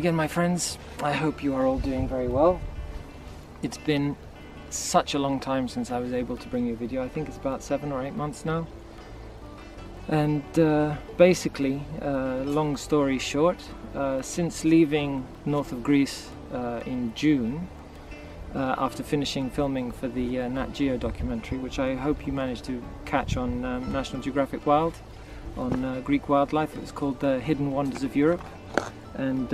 again, my friends. I hope you are all doing very well. It's been such a long time since I was able to bring you a video. I think it's about 7 or 8 months now. And basically, long story short, since leaving north of Greece in June, after finishing filming for the Nat Geo documentary, which I hope you managed to catch on National Geographic Wild, on Greek wildlife. It was called The Hidden Wonders of Europe, and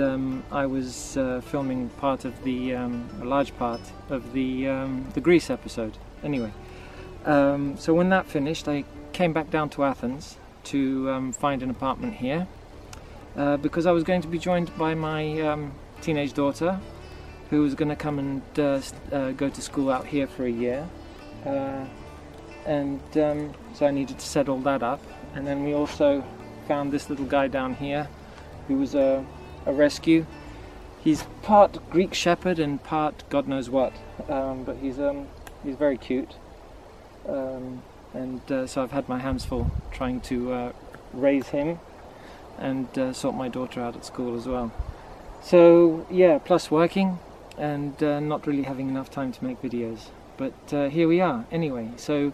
I was filming part of the, a large part of the Greece episode. Anyway, so when that finished, I came back down to Athens to find an apartment here, because I was going to be joined by my teenage daughter, who was going to come and go to school out here for a year, and so I needed to set all that up. And then we also found this little guy down here, who was a rescue. He's part Greek shepherd and part God knows what, but he's very cute, and so I've had my hands full trying to raise him and sort my daughter out at school as well. So yeah, plus working and not really having enough time to make videos, but here we are anyway. So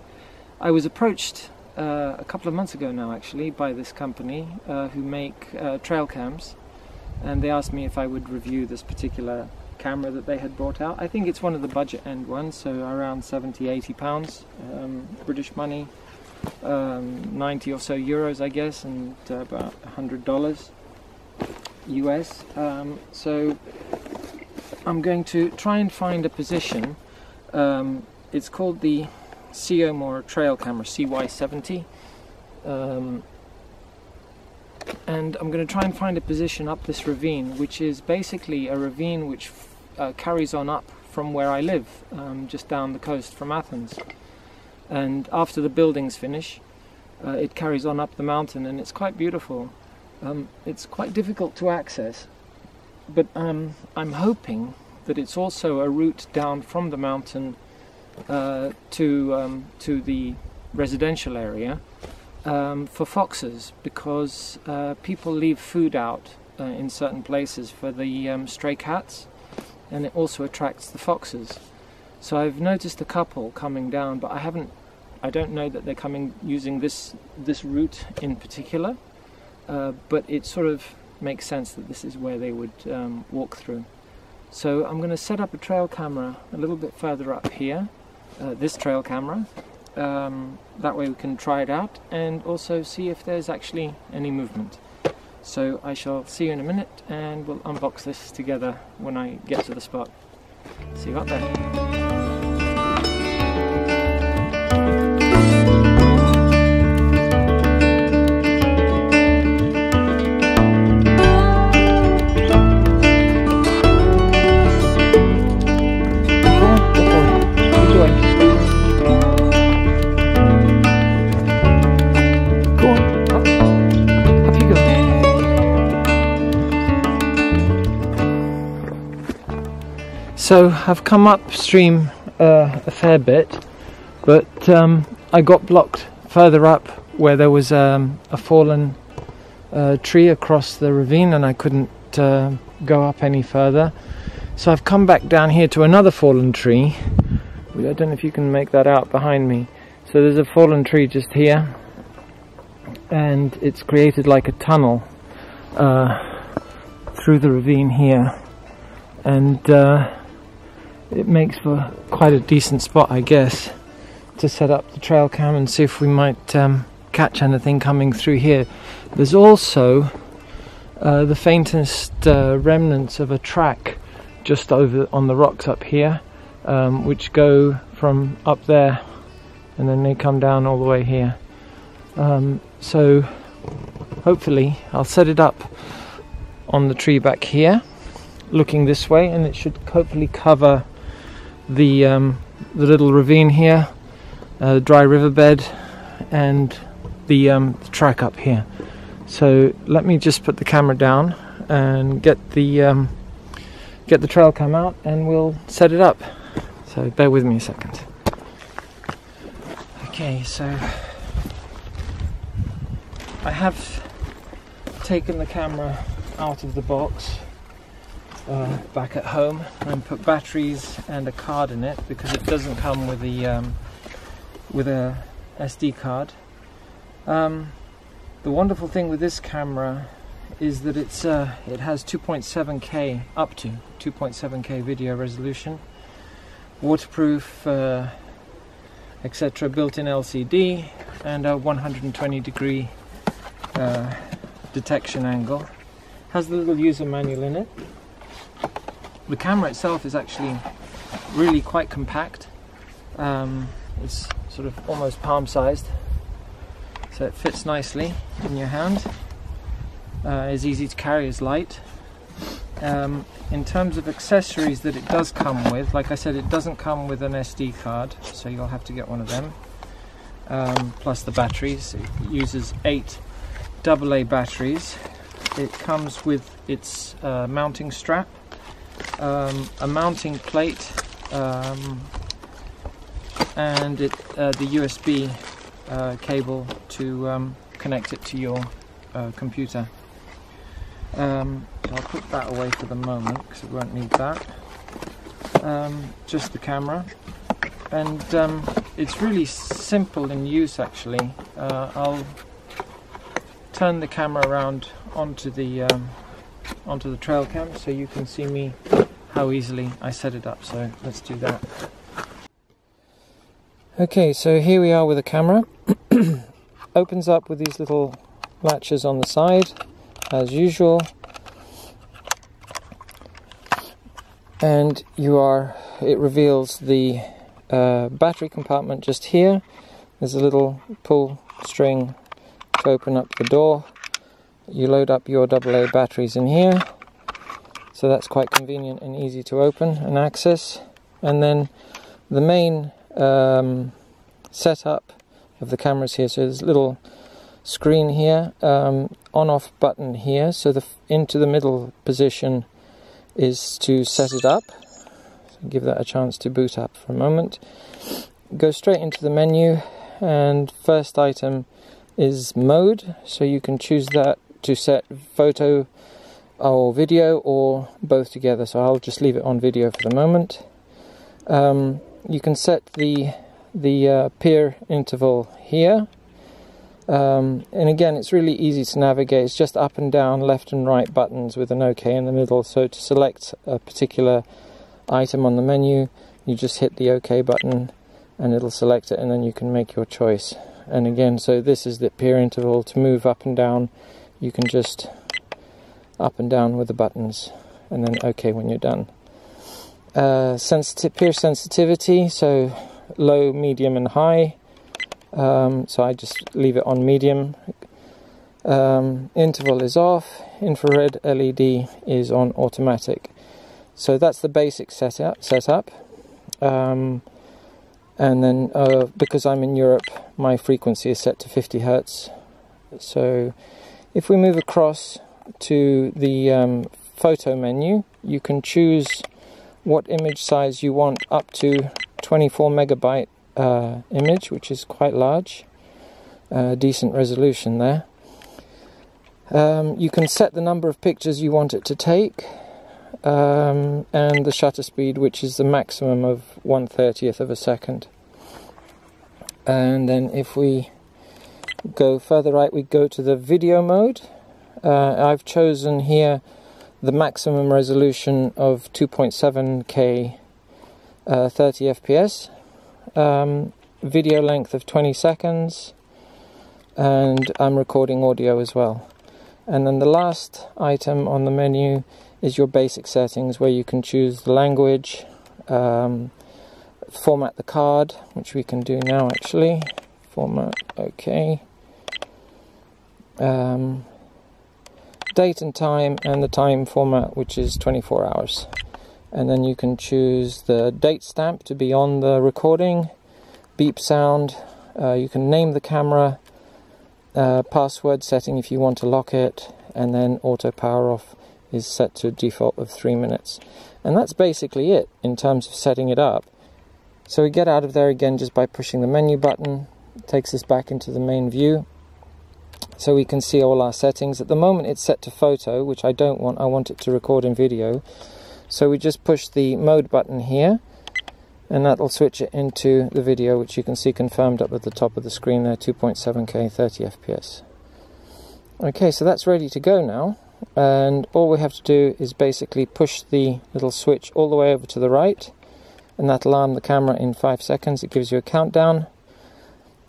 I was approached a couple of months ago now, actually, by this company who make trail cams, and they asked me if I would review this particular camera that they had brought out. I think it's one of the budget end ones, so around £70–80 British money, 90 or so euros I guess, and about $100 US. So I'm going to try and find a position. It's called the CEYOMUR Trailcam, or CY70, and I'm going to try and find a position up this ravine, which is basically a ravine which carries on up from where I live, just down the coast from Athens. And after the buildings finish, it carries on up the mountain, and it's quite beautiful. It's quite difficult to access, but I'm hoping that it's also a route down from the mountain to the residential area for foxes, because people leave food out in certain places for the stray cats, and it also attracts the foxes. So I've noticed a couple coming down, but I don't know that they're coming using this route in particular, but it sort of makes sense that this is where they would walk through. So I'm going to set up a trail camera a little bit further up here, this trail camera, that way we can try it out and also see if there's actually any movement. So I shall see you in a minute, and we'll unbox this together when I get to the spot. See you out there. So I've come upstream a fair bit, but I got blocked further up where there was a fallen tree across the ravine, and I couldn't go up any further. So I've come back down here to another fallen tree. I don't know if you can make that out behind me. So there's a fallen tree just here, and it's created like a tunnel through the ravine here, and it makes for quite a decent spot, I guess, to set up the trail cam and see if we might catch anything coming through here. There's also the faintest remnants of a track just over on the rocks up here, which go from up there and then they come down all the way here. So hopefully I'll set it up on the tree back here, looking this way, and it should hopefully cover the little ravine here, the dry riverbed, and the track up here. So let me just put the camera down and get the trail cam out, and we'll set it up. So bear with me a second. Okay, so I have taken the camera out of the box, back at home and put batteries and a card in it, because it doesn't come with a SD card. The wonderful thing with this camera is that it has 2.7K, up to 2.7K video resolution, waterproof, etc., built-in LCD, and a 120-degree detection angle. Has the little user manual in it. The camera itself is actually really quite compact. It's sort of almost palm-sized, so it fits nicely in your hand. Is easy to carry, is light. In terms of accessories that it does come with, like I said, it doesn't come with an SD card, so you'll have to get one of them. Plus the batteries. It uses 8 AA batteries. It comes with its mounting strap, a mounting plate, and the USB cable to connect it to your computer. So I'll put that away for the moment because we won't need that. Just the camera, and it's really simple in use actually. I'll turn the camera around onto the Trailcam so you can see me how easily I set it up. So let's do that. Okay, so here we are with the camera. Opens up with these little latches on the side, as usual, and it reveals the battery compartment just here. There's a little pull string to open up the door. You load up your AA batteries in here, so that's quite convenient and easy to open and access. And then the main setup of the cameras here, so there's a little screen here, on-off button here, so the into the middle position is to set it up. So give that a chance to boot up for a moment. Go straight into the menu, and first item is mode, so you can choose that to set photo or video or both together, so I'll just leave it on video for the moment. You can set the peer interval here. And again, it's really easy to navigate. It's just up and down, left and right buttons with an OK in the middle. So to select a particular item on the menu, you just hit the OK button and it'll select it, and then you can make your choice. And again, so this is the peer interval. To move up and down, you can just up and down with the buttons, and then OK when you're done. Peer sensitivity, so low, medium and high. So I just leave it on medium. Interval is off. Infrared LED is on automatic. So that's the basic setup. And then because I'm in Europe, my frequency is set to 50 Hertz. So if we move across to the photo menu, you can choose what image size you want, up to 24 megabyte image, which is quite large. Decent resolution there. You can set the number of pictures you want it to take, and the shutter speed, which is the maximum of 1/30th of a second. And then if we go further right, we go to the video mode. I've chosen here the maximum resolution of 2.7K 30 FPS, video length of 20 seconds, and I'm recording audio as well. And then the last item on the menu is your basic settings, where you can choose the language, format the card, which we can do now actually. Format, OK. Date and time, and the time format, which is 24 hours. And then you can choose the date stamp to be on the recording, beep sound, you can name the camera, password setting if you want to lock it, and then auto power off is set to default of 3 minutes. And that's basically it in terms of setting it up. So we get out of there again just by pushing the menu button. It takes us back into the main view, so we can see all our settings. At the moment it's set to photo, which I don't want. I want it to record in video. So we just push the mode button here, and that'll switch it into the video, which you can see confirmed up at the top of the screen there, 2.7K 30 FPS. Okay, so that's ready to go now, and all we have to do is basically push the little switch all the way over to the right, and that'll arm the camera in 5 seconds. It gives you a countdown,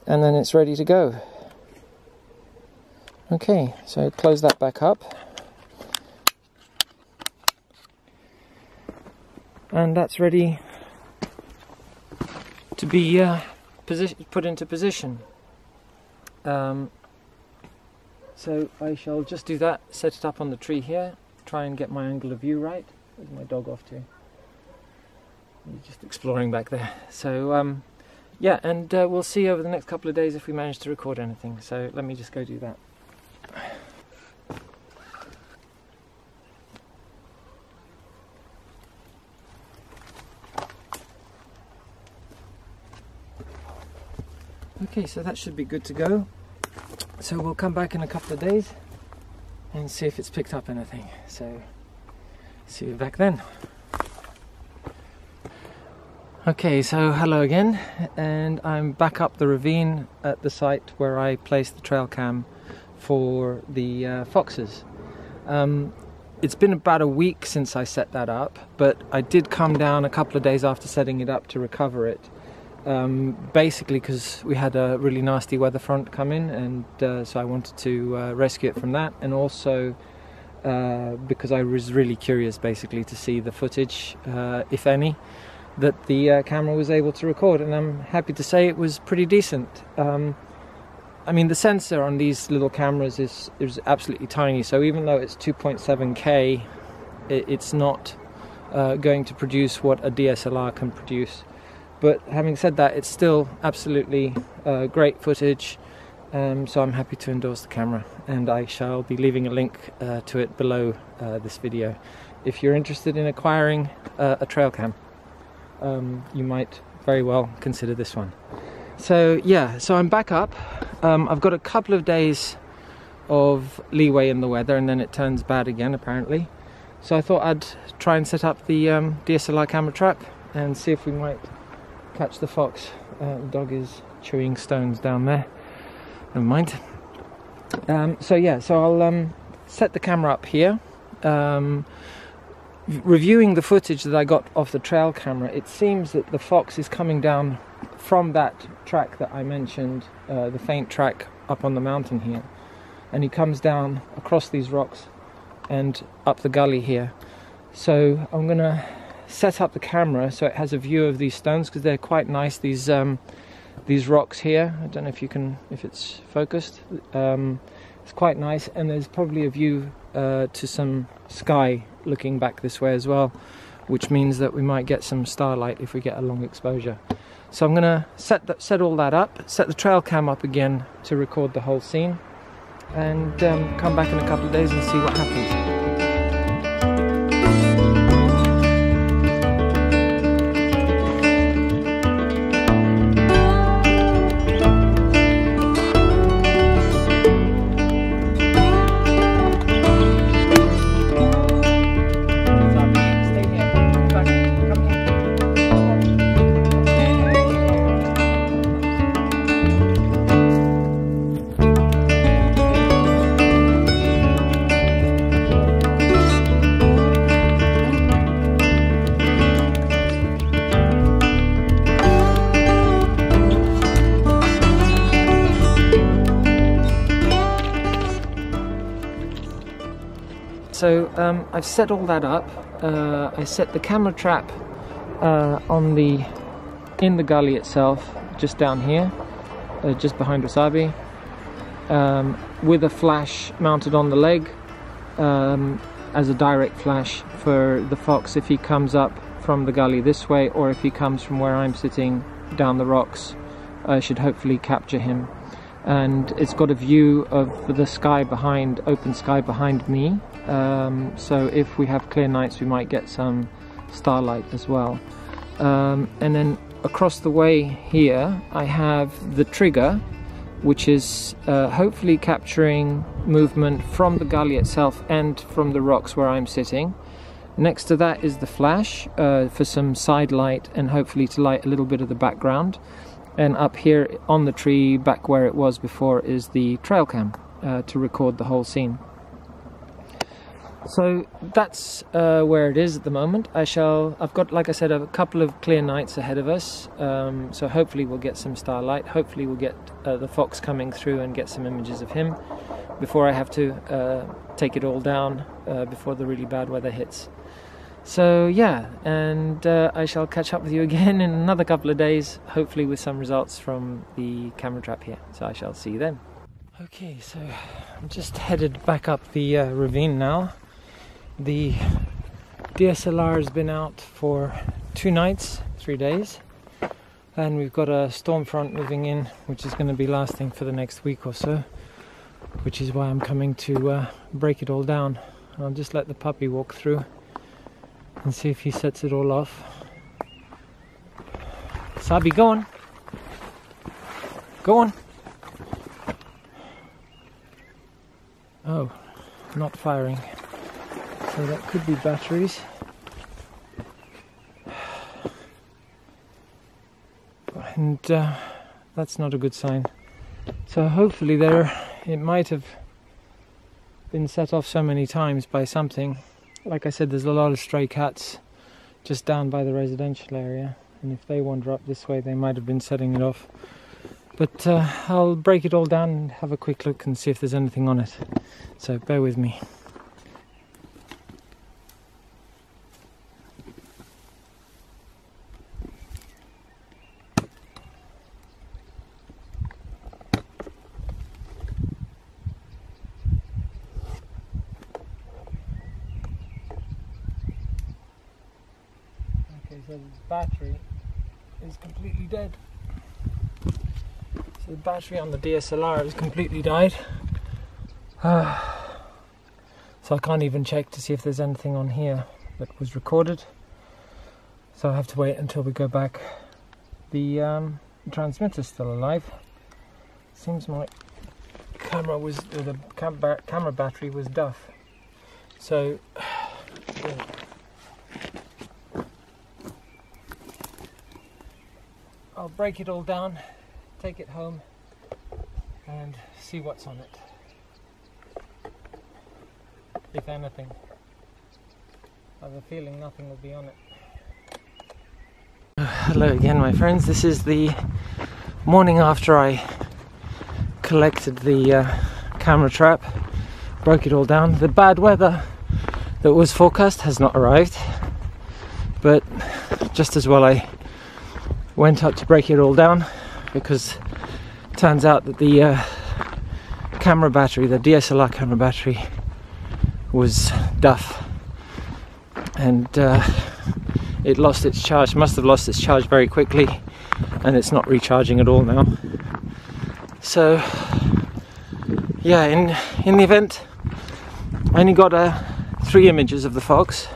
and then it's ready to go. Okay, so close that back up. And that's ready to be put into position. So I shall just do that, set it up on the tree here, try and get my angle of view right. Where's my dog off to? He's just exploring back there. So yeah, and we'll see over the next couple of days if we manage to record anything. So let me just go do that. Okay, so that should be good to go. So we'll come back in a couple of days and see if it's picked up anything. So see you back then. Okay, so hello again, and I'm back up the ravine at the site where I placed the trail cam for the foxes. It's been about a week since I set that up, but I did come down a couple of days after setting it up to recover it. Basically because we had a really nasty weather front come in, and so I wanted to rescue it from that, and also because I was really curious basically to see the footage, if any, that the camera was able to record, and I'm happy to say it was pretty decent. I mean, the sensor on these little cameras is absolutely tiny, so even though it's 2.7K, it's not going to produce what a DSLR can produce. But having said that, it's still absolutely great footage, so I'm happy to endorse the camera, and I shall be leaving a link to it below this video. If you're interested in acquiring a trail cam, you might very well consider this one. So yeah, so I'm back up. I've got a couple of days of leeway in the weather, and then it turns bad again apparently. So I thought I'd try and set up the DSLR camera trap and see if we might catch the fox. The dog is chewing stones down there. Never mind. So yeah, so I'll set the camera up here. Reviewing the footage that I got off the trail camera, it seems that the fox is coming down from that track that I mentioned, the faint track up on the mountain here, and he comes down across these rocks and up the gully here. So I'm gonna set up the camera so it has a view of these stones, because they're quite nice, these rocks here. I don't know if it's focused. It's quite nice, and there's probably a view to some sky looking back this way as well, which means that we might get some starlight if we get a long exposure. So I'm gonna set all that up, set the trail cam up again to record the whole scene, and come back in a couple of days and see what happens. So I've set all that up. I set the camera trap in the gully itself, just down here, just behind Wasabi, with a flash mounted on the leg as a direct flash for the fox if he comes up from the gully this way, or if he comes from where I'm sitting down the rocks. I should hopefully capture him. And it's got a view of the sky behind, open sky behind me, so if we have clear nights we might get some starlight as well. And then across the way here I have the trigger, which is hopefully capturing movement from the gully itself and from the rocks where I'm sitting. Next to that is the flash for some side light and hopefully to light a little bit of the background. And up here on the tree, back where it was before, is the Trailcam to record the whole scene. So that's where it is at the moment. I've got, like I said, a couple of clear nights ahead of us. So hopefully we'll get some starlight. Hopefully we'll get the fox coming through and get some images of him before I have to take it all down before the really bad weather hits. So yeah, and I shall catch up with you again in another couple of days, hopefully with some results from the camera trap here. So I shall see you then. Okay, so I'm just headed back up the ravine now. The DSLR has been out for 2 nights, 3 days, and we've got a storm front moving in, which is going to be lasting for the next week or so, which is why I'm coming to break it all down. I'll just let the puppy walk through and see if he sets it all off. Sabi, go on. Go on. Oh, not firing. So that could be batteries. And that's not a good sign. So hopefully it might have been set off so many times by something. Like I said, there's a lot of stray cats just down by the residential area, and if they wander up this way they might have been setting it off. But I'll break it all down and have a quick look and see if there's anything on it. So bear with me. So the battery is completely dead. So the battery on the DSLR has completely died. So I can't even check to see if there's anything on here that was recorded. So I have to wait until we go back. The transmitter's still alive. Seems my camera was, or the camera battery was duff. So I'll break it all down, take it home and see what's on it, if anything. I have a feeling nothing will be on it. Hello again, my friends. This is the morning after I collected the camera trap, broke it all down. The bad weather that was forecast has not arrived, but just as well I went up to break it all down, because it turns out that the camera battery, the DSLR camera battery, was duff, and it lost its charge, must have lost its charge very quickly, and it's not recharging at all now. So yeah, in the event I only got 3 images of the fox,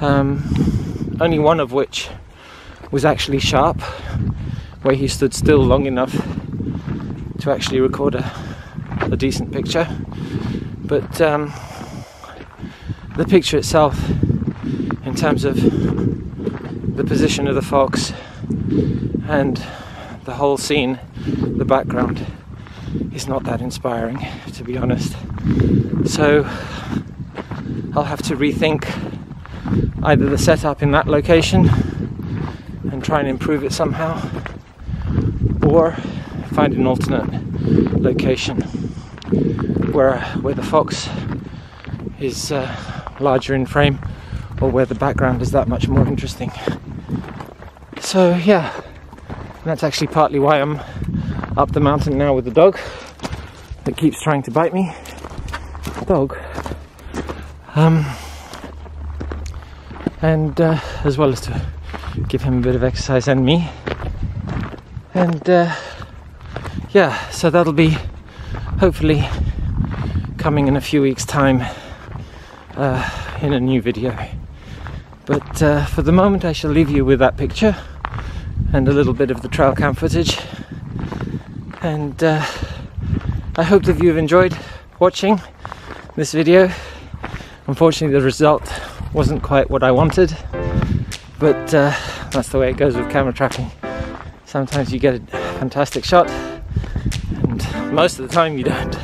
only one of which was actually sharp, where he stood still long enough to actually record a decent picture. But the picture itself, in terms of the position of the fox and the whole scene, the background, is not that inspiring, to be honest. So I'll have to rethink either the setup in that location and try and improve it somehow, or find an alternate location where the fox is larger in frame, or where the background is that much more interesting. So yeah, that's actually partly why I'm up the mountain now with the dog that keeps trying to bite me. Dog. And as well as to give him a bit of exercise, and me. And yeah, so that'll be hopefully coming in a few weeks' time in a new video. But for the moment I shall leave you with that picture and a little bit of the Trailcam footage. And I hope that you've enjoyed watching this video. Unfortunately the result wasn't quite what I wanted, but that's the way it goes with camera trapping. Sometimes you get a fantastic shot, and most of the time you don't.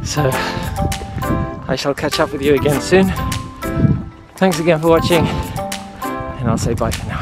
So I shall catch up with you again soon. Thanks again for watching, and I'll say bye for now.